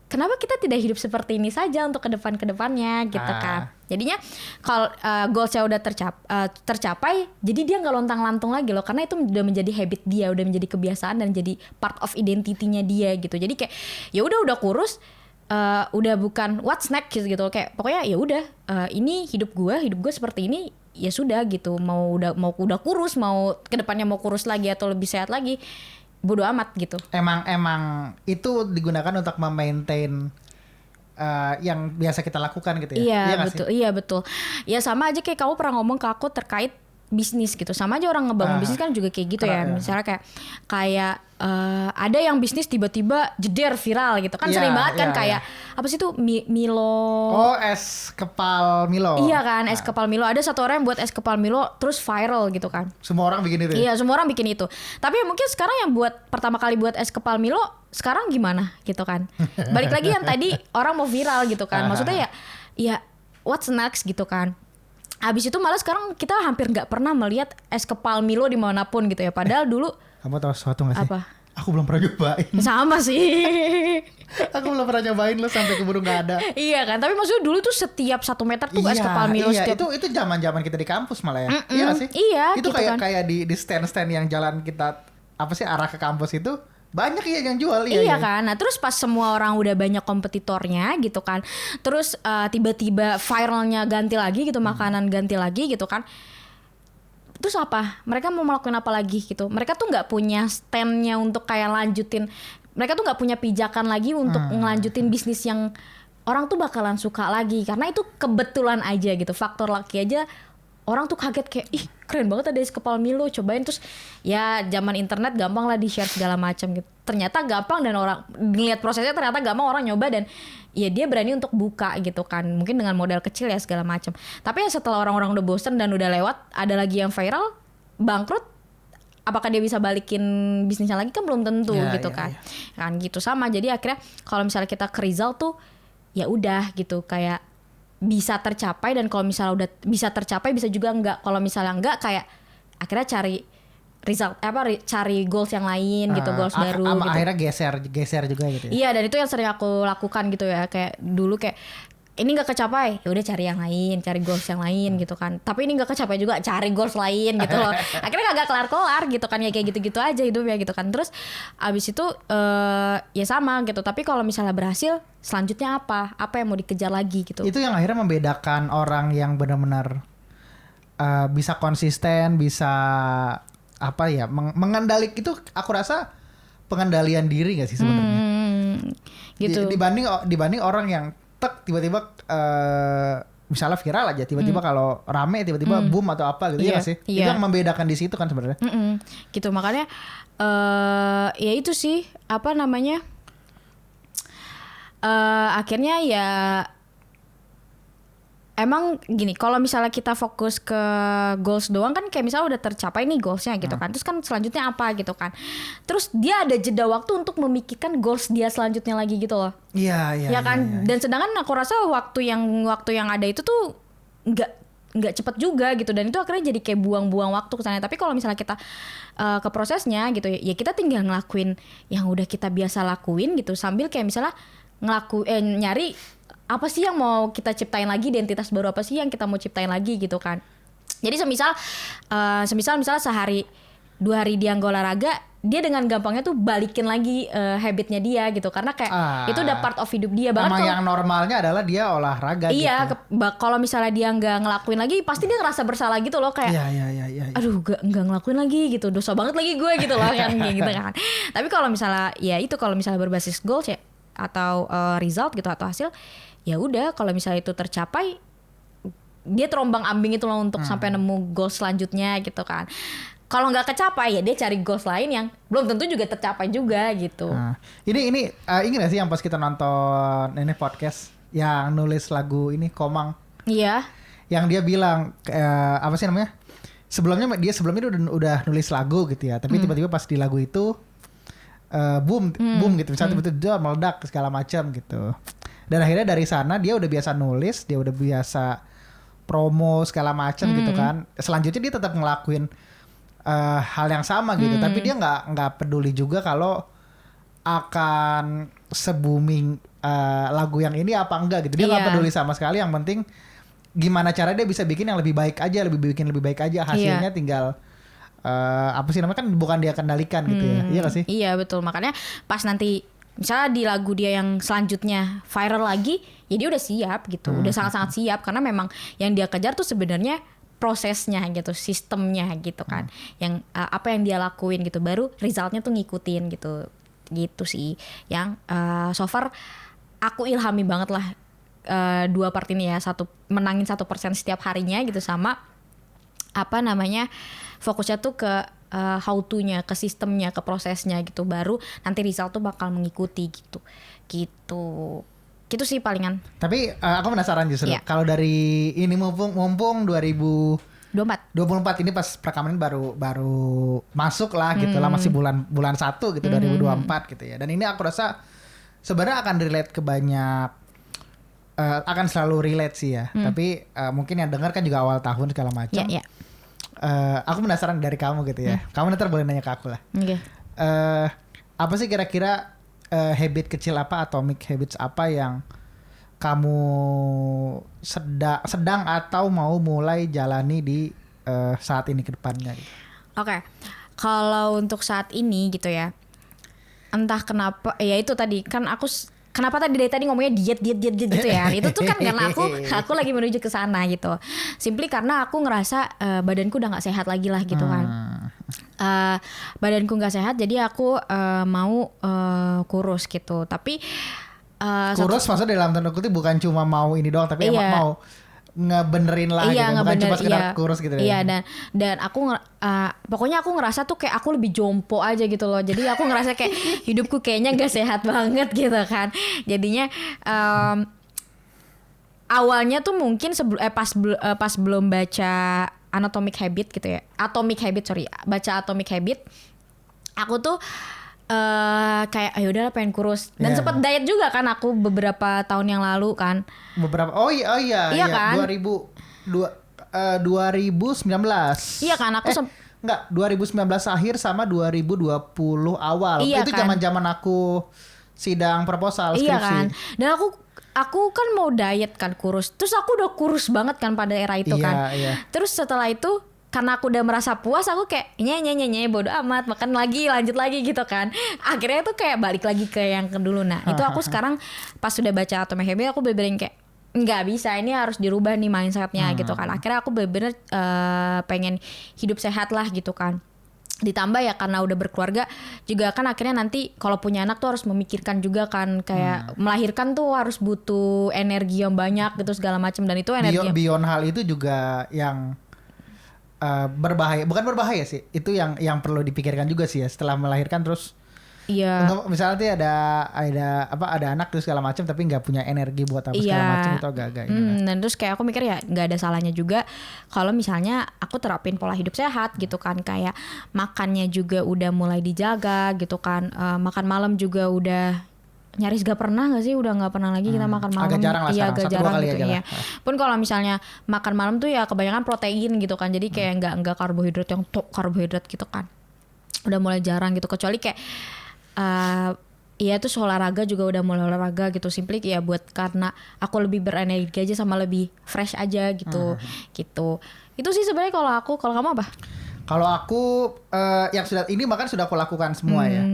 B: kenapa kita tidak hidup seperti ini saja untuk kedepannya gitu kan. Jadinya kalau goalsnya udah tercapai, jadi dia nggak lontang-lantung lagi loh, karena itu udah menjadi habit dia, udah menjadi kebiasaan dan jadi part of identity-nya dia gitu. Jadi kayak ya udah kurus, udah bukan what's next gitu, kayak pokoknya ya udah ini hidup gue seperti ini, ya sudah gitu. Mau udah kurus, mau kedepannya mau kurus lagi atau lebih sehat lagi, bodo amat gitu.
A: Emang itu digunakan untuk memaintain yang biasa kita lakukan gitu ya.
B: Iya betul. Iya betul. Ya sama aja kayak kamu pernah ngomong ke aku terkait bisnis gitu. Sama aja orang ngebangun bisnis kan juga kayak gitu ya. Misalnya kayak ada yang bisnis tiba-tiba jeder viral gitu kan, sering banget kan kayak apa sih itu Milo.
A: Oh, es kepal Milo.
B: Iya kan, es kepal Milo. Ada satu orang yang buat es kepal Milo terus viral gitu kan.
A: Semua orang bikin itu.
B: Iya, semua orang bikin itu. Tapi mungkin sekarang yang pertama kali buat es kepal Milo sekarang gimana gitu kan. Balik lagi yang tadi orang mau viral gitu kan. Maksudnya ya what's next gitu kan. Abis itu malah sekarang kita hampir nggak pernah melihat es kepal Milo dimanapun gitu ya. Padahal dulu.
A: Kamu tahu sesuatu nggak sih?
B: Apa?
A: Aku belum pernah nyobain.
B: Sama sih.
A: Aku belum pernah nyobain loh, sampai keburu nggak ada.
B: Iya kan. Tapi maksudnya dulu tuh setiap 1 meter tuh es kepal Milo.
A: Iya, itu zaman kita di kampus malah ya. Iya gak sih?
B: Iya.
A: Itu
B: gitu
A: kayak di stand yang jalan kita apa sih arah ke kampus itu. Banyak ya yang jual.
B: Iya kan. Nah terus pas semua orang udah banyak kompetitornya gitu kan. Terus tiba-tiba viralnya ganti lagi gitu. Makanan ganti lagi gitu kan. Terus apa? Mereka mau melakukan apa lagi gitu. Mereka tuh gak punya standnya untuk kayak lanjutin. Mereka tuh gak punya pijakan lagi untuk ngelanjutin bisnis yang orang tuh bakalan suka lagi. Karena itu kebetulan aja gitu. Faktor lucky aja. Orang tuh kaget kayak, ih keren banget ada es kepal Milo, cobain. Terus ya zaman internet gampang lah di-share segala macam gitu. Ternyata gampang dan orang ngeliat prosesnya ternyata gampang, orang nyoba dan ya dia berani untuk buka gitu kan. Mungkin dengan modal kecil ya segala macam. Tapi ya setelah orang-orang udah bosen dan udah lewat, ada lagi yang viral, bangkrut, apakah dia bisa balikin bisnisnya lagi kan belum tentu gitu kan. Kan gitu sama. Jadi akhirnya kalau misalnya kita ke result tuh ya udah gitu kayak bisa tercapai, dan kalau misalnya udah bisa tercapai bisa juga enggak. Kalau misalnya enggak kayak akhirnya cari result cari goals yang lain gitu, goals baru gitu.
A: Akhirnya geser juga gitu ya.
B: Iya, dan itu yang sering aku lakukan gitu ya. Kayak dulu kayak ini nggak kecapai, ya udah cari yang lain, cari goals yang lain gitu kan. Tapi ini nggak kecapai juga, cari goals lain gitu loh. Akhirnya kagak kelar-kelar gitu kan, ya kayak gitu-gitu aja hidupnya gitu kan. Terus abis itu ya sama gitu. Tapi kalau misalnya berhasil, selanjutnya apa? Apa yang mau dikejar lagi gitu?
A: Itu yang akhirnya membedakan orang yang benar-benar bisa konsisten, bisa apa ya, mengendalik itu. Aku rasa pengendalian diri nggak sih sebenarnya?
B: Gitu.
A: Dibanding orang yang tiba-tiba misalnya viral aja, tiba-tiba kalau rame tiba-tiba boom atau apa gitu. Iya sih. Itu yang membedakan di situ kan sebenarnya.
B: Gitu, makanya ya itu sih apa namanya, akhirnya ya emang gini, kalau misalnya kita fokus ke goals doang kan kayak misalnya udah tercapai nih goalsnya gitu kan, terus kan selanjutnya apa gitu kan, terus dia ada jeda waktu untuk memikirkan goals dia selanjutnya lagi gitu loh. Iya kan. Iya. Dan sedangkan aku rasa waktu yang ada itu tuh nggak cepet juga gitu, dan itu akhirnya jadi kayak buang-buang waktu ke sana. Tapi kalau misalnya kita ke prosesnya gitu ya kita tinggal ngelakuin yang udah kita biasa lakuin gitu, sambil kayak misalnya nyari apa sih yang mau kita ciptain lagi, identitas baru apa sih yang kita mau ciptain lagi gitu kan. Jadi semisal misalnya sehari 2 hari dia nggak olahraga, dia dengan gampangnya tuh balikin lagi habitnya dia gitu, karena kayak itu udah part of hidup dia banget.
A: Emang yang normalnya adalah dia olahraga.
B: Iya,
A: gitu.
B: kalau misalnya dia nggak ngelakuin lagi, pasti dia ngerasa bersalah gitu loh, kayak
A: Iya.
B: aduh nggak ngelakuin lagi gitu, dosa banget lagi gue gitu loh kan kayak gitu kan. Tapi kalau misalnya ya itu, kalau misalnya berbasis goals ya atau result gitu atau hasil, ya udah kalau misalnya itu tercapai, dia terombang ambing itu loh untuk sampai nemu goals selanjutnya gitu kan. Kalau nggak kecapai ya dia cari goals lain yang belum tentu juga tercapai juga gitu.
A: Ini ingat gak sih yang pas kita nonton ini podcast yang nulis lagu ini Komang?
B: Iya.
A: Yang dia bilang apa sih namanya? Sebelumnya udah nulis lagu gitu ya, tapi tiba-tiba pas di lagu itu boom gitu, misalnya tiba-tiba meledak segala macam gitu. Dan akhirnya dari sana dia udah biasa nulis, dia udah biasa promo segala macam gitu kan. Selanjutnya dia tetap ngelakuin hal yang sama gitu, tapi dia nggak peduli juga kalau akan se-booming lagu yang ini apa enggak gitu. Dia nggak peduli sama sekali. Yang penting gimana cara dia bisa bikin yang lebih baik aja, bikin lebih baik aja. Hasilnya tinggal apa sih namanya, kan bukan dia kendalikan gitu ya. Iya gak sih?
B: Iya betul. Makanya pas nanti misalnya di lagu dia yang selanjutnya viral lagi, ya dia udah siap gitu, udah sangat-sangat siap, karena memang yang dia kejar tuh sebenarnya prosesnya gitu, sistemnya gitu kan, yang apa yang dia lakuin gitu, baru resultnya tuh ngikutin gitu sih. Yang so far aku ilhami banget lah 2 part ini ya, menangin 1% setiap harinya gitu, sama apa namanya, fokusnya tuh ke how to-nya, ke sistemnya, ke prosesnya gitu, baru nanti result tuh bakal mengikuti gitu sih palingan.
A: Tapi aku penasaran justru
B: Iya.
A: kalau dari ini mumpung 2024 ini pas rekaman baru masuk lah gitu lah, masih bulan 1 gitu 2024 gitu ya. Dan ini aku rasa sebenarnya akan relate ke banyak, akan selalu relate sih ya. Tapi mungkin yang dengar kan juga awal tahun segala macam.
B: Iya.
A: Aku penasaran dari kamu gitu ya. Kamu nanti boleh nanya ke aku lah.
B: Oke.
A: Apa sih kira-kira habit kecil apa, atomic habits apa yang kamu sedang atau mau mulai jalani di saat ini ke depannya gitu?
B: Oke. Kalau untuk saat ini gitu ya, entah kenapa, ya itu tadi kan kenapa dari tadi ngomongnya diet gitu ya. Itu tuh kan karena aku lagi menuju ke sana gitu. Simply karena aku ngerasa badanku udah nggak sehat lagi lah gitu kan. Badanku nggak sehat, jadi aku mau kurus gitu. Tapi
A: kurus maksudnya dalam tanda kutip bukan cuma mau ini doang, tapi emang mau ngebenerin lah gitu, bukan cuma sekedar kurus gitu.
B: Iya, dan aku pokoknya aku ngerasa tuh kayak aku lebih jompo aja gitu loh. Jadi aku ngerasa kayak hidupku kayaknya gak sehat banget gitu kan. Jadinya awalnya tuh mungkin pas belum baca Atomic Habit gitu ya. Baca Atomic Habit, aku tuh kayak ayo udah pengen kurus dan sempet diet juga kan aku beberapa tahun yang lalu kan.
A: Iya kan? 2019.
B: Iya kan, aku
A: 2019 akhir sama 2020 awal.
B: Iya
A: itu
B: kan?
A: zaman aku sidang proposal skripsi.
B: Iya kan. Dan aku kan mau diet kan, kurus. Terus aku udah kurus banget kan pada era itu kan.
A: Iya.
B: Terus setelah itu karena aku udah merasa puas, aku kayak nye bodo amat, makan lagi, lanjut lagi gitu kan. Akhirnya tuh kayak balik lagi ke yang dulu. Nah itu aku sekarang pas sudah baca Atomic Habits, aku bener-bener kayak nggak bisa, ini harus dirubah nih mindsetnya gitu kan. Akhirnya aku bener-bener pengen hidup sehat lah gitu kan. Ditambah ya karena udah berkeluarga juga kan, akhirnya nanti kalau punya anak tuh harus memikirkan juga kan, kayak melahirkan tuh harus butuh energi yang banyak gitu segala macam, dan itu energi
A: beyond hal itu juga yang bukan berbahaya sih, itu yang perlu dipikirkan juga sih ya setelah melahirkan. Terus misalnya tuh ada anak terus segala macam tapi nggak punya energi buat apa segala macam, itu agak-agak
B: dan terus kayak aku mikir ya nggak ada salahnya juga kalau misalnya aku terapin pola hidup sehat gitu kan, kayak makannya juga udah mulai dijaga gitu kan. Makan malam juga udah nyaris gak pernah nggak sih, udah nggak pernah lagi kita makan malam.
A: Agak jarang lah sekarang,
B: agak jarang gitu ya.
A: lah.
B: Pun kalau misalnya makan malam tuh ya kebanyakan protein gitu kan, jadi kayak nggak karbohidrat yang karbohidrat gitu kan, udah mulai jarang gitu. Kecuali kayak iya terus olahraga juga udah mulai olahraga gitu, simply ya buat karena aku lebih berenergi aja sama lebih fresh aja gitu. Gitu. Itu sih sebenarnya kalau kamu apa?
A: Kalau aku yang bahkan sudah aku lakukan semua ya.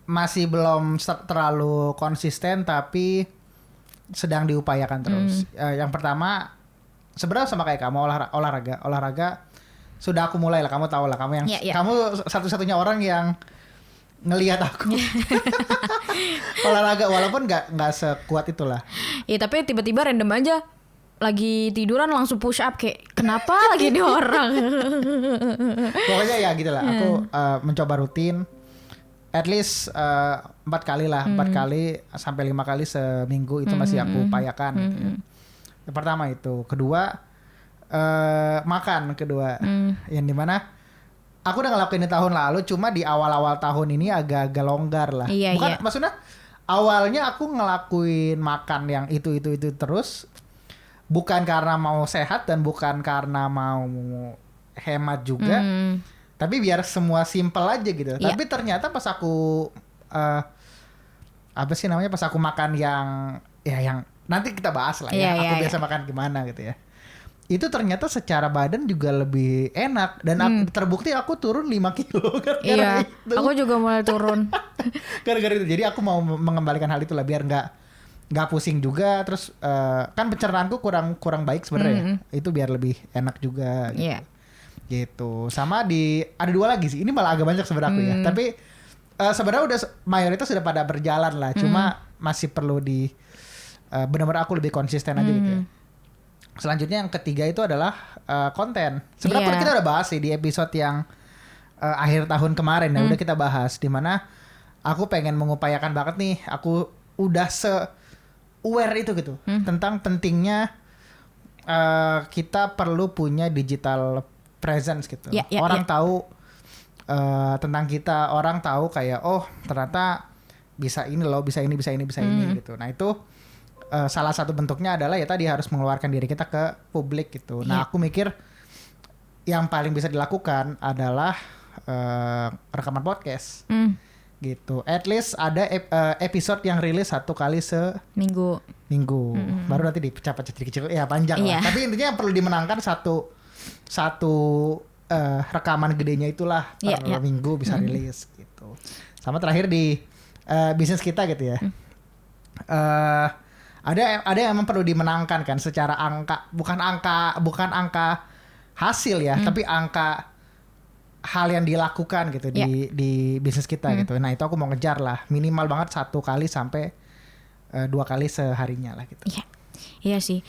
A: Masih belum terlalu konsisten tapi sedang diupayakan terus. Yang pertama sebenarnya sama kayak kamu, olahraga sudah aku mulai lah, kamu tahu lah, kamu kamu satu-satunya orang yang ngelihat aku olahraga walaupun nggak sekuat itulah.
B: Iya tapi tiba-tiba random aja lagi tiduran langsung push up, kayak kenapa lagi nih orang.
A: Pokoknya ya gitulah. Aku mencoba rutin at least 4 kali sampai 5 kali seminggu, itu masih aku upayakan gitu ya. Yang pertama itu. Kedua makan. Yang dimana aku udah ngelakuin di tahun lalu, cuma di awal-awal tahun ini agak-agak longgar lah. Maksudnya awalnya aku ngelakuin makan yang itu terus, bukan karena mau sehat dan bukan karena mau hemat juga, tapi biar semua simple aja gitu. Tapi ternyata pas aku pas aku makan yang nanti kita bahas lah aku biasa makan gimana gitu ya. Itu ternyata secara badan juga lebih enak dan terbukti aku turun 5 kilo gara-gara itu.
B: Aku juga mulai turun
A: gara-gara itu. Jadi aku mau mengembalikan hal itu lah biar nggak pusing juga. Terus kan pencernaanku kurang baik sebenarnya. Itu biar lebih enak juga gitu. Gitu. Sama ada 2 lagi sih. Ini malah agak banyak sebenarnya aku ya. Tapi sebenarnya mayoritas sudah pada berjalan lah. Cuma masih perlu benar-benar aku lebih konsisten aja gitu ya. selanjutnya yang ketiga itu adalah konten. Sebenarnya kita udah bahas sih di episode yang akhir tahun kemarin ya, udah kita bahas di mana aku pengen mengupayakan banget nih, aku udah aware itu gitu tentang pentingnya kita perlu punya digital presence gitu. Orang tahu tentang kita, orang tahu kayak oh ternyata bisa ini loh, bisa ini gitu. Nah itu salah satu bentuknya adalah ya tadi harus mengeluarkan diri kita ke publik gitu. Nah aku mikir yang paling bisa dilakukan adalah rekaman podcast gitu. At least ada episode yang rilis 1 kali seminggu. Baru nanti dipecah-pecah kecil ya panjang lah. Tapi intinya yang perlu dimenangkan satu rekaman gedenya itulah per minggu bisa rilis gitu. Sama terakhir di bisnis kita gitu ya. Ada yang emang perlu dimenangkan kan secara angka, bukan angka hasil ya, tapi angka hal yang dilakukan gitu di bisnis kita gitu. Nah itu aku mau ngejar lah minimal banget 1 kali sampai 2 kali seharinya lah gitu.
B: Iya sih.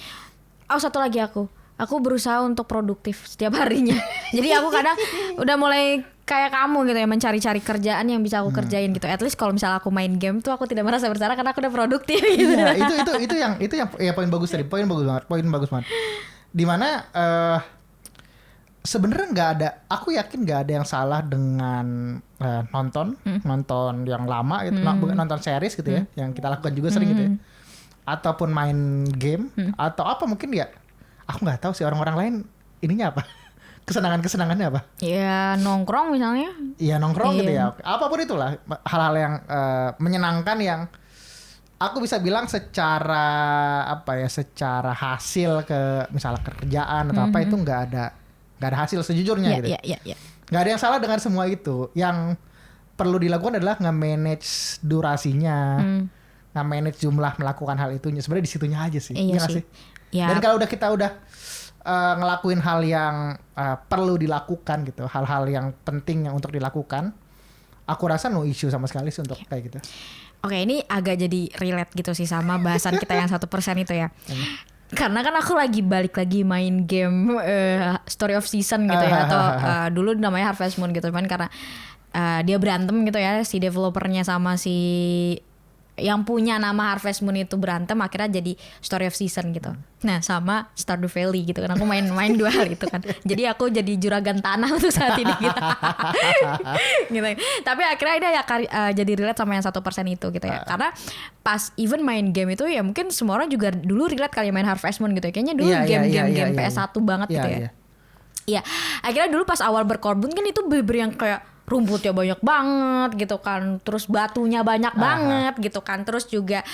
B: Satu lagi aku berusaha untuk produktif setiap harinya. Jadi aku kadang udah mulai kayak kamu gitu ya, mencari-cari kerjaan yang bisa aku kerjain gitu. At least kalau misalnya aku main game tuh aku tidak merasa bersalah karena aku udah produktif gitu.
A: Iya, itu yang ya poin bagus tadi. Poin bagus banget. Dimana sebenarnya aku yakin nggak ada yang salah dengan nonton yang lama gitu, nonton series gitu ya, yang kita lakukan juga sering gitu ya, ataupun main game atau apa mungkin ya. Aku nggak tahu sih orang-orang lain ininya apa, kesenangannya apa?
B: Ya nongkrong misalnya.
A: Iya nongkrong gitu ya. Apapun itulah hal-hal yang menyenangkan yang aku bisa bilang secara hasil ke misalnya kerjaan atau apa itu nggak ada hasil sejujurnya gitu. Nggak ada yang salah dengan semua itu. Yang perlu dilakukan adalah nge-manage durasinya, nge-manage jumlah melakukan hal itunya. Sebenarnya di situnya aja sih. Iya sih. Dan kalau kita udah ngelakuin hal yang perlu dilakukan gitu, hal-hal yang penting yang untuk dilakukan, aku rasa no issue sama sekali sih untuk kayak gitu.
B: Oke, ini agak jadi relate gitu sih sama bahasan kita yang 1% itu ya. Karena kan aku balik lagi main game Story of Season gitu ya, atau dulu namanya Harvest Moon gitu, cuman karena dia berantem gitu ya, si developernya sama si yang punya nama Harvest Moon itu berantem, akhirnya jadi Story of Season gitu. Nah sama Stardew Valley gitu kan, aku main 2 hal itu kan. Jadi aku jadi juragan tanah untuk saat ini gitu. Gitu. Tapi akhirnya ini jadi relate sama yang 1% itu gitu ya. Karena pas even main game itu ya mungkin semua orang juga dulu relate kali main Harvest Moon gitu ya. Kayaknya dulu game PS1 banget gitu ya. Iya, akhirnya dulu pas awal berkebun kan itu bener yang kayak rumputnya banyak banget gitu kan, terus batunya banyak banget gitu kan, terus juga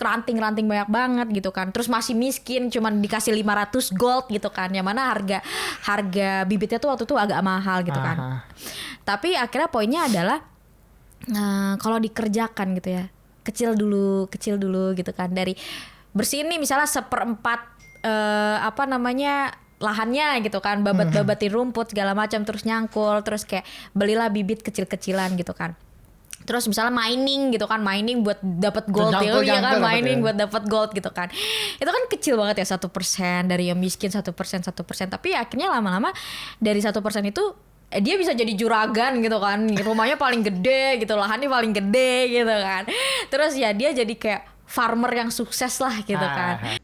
B: ranting-ranting banyak banget gitu kan, terus masih miskin, cuman dikasih 500 gold gitu kan, yang mana harga bibitnya tuh waktu itu agak mahal gitu kan. Tapi akhirnya poinnya adalah kalau dikerjakan gitu ya, kecil dulu gitu kan, dari bersihin nih misalnya 1/4 lahannya gitu kan, babat-babatin rumput segala macam, terus nyangkul, terus kayak belilah bibit kecil-kecilan gitu kan. Terus misalnya mining gitu kan, mining buat dapat gold ya kan, mining buat dapat gold gitu kan. Itu kan kecil banget ya, 1% dari yang miskin 1%. Tapi akhirnya lama-lama dari 1% itu dia bisa jadi juragan gitu kan, rumahnya paling gede gitu, lahannya paling gede gitu kan. Terus ya dia jadi kayak farmer yang sukses lah gitu kan.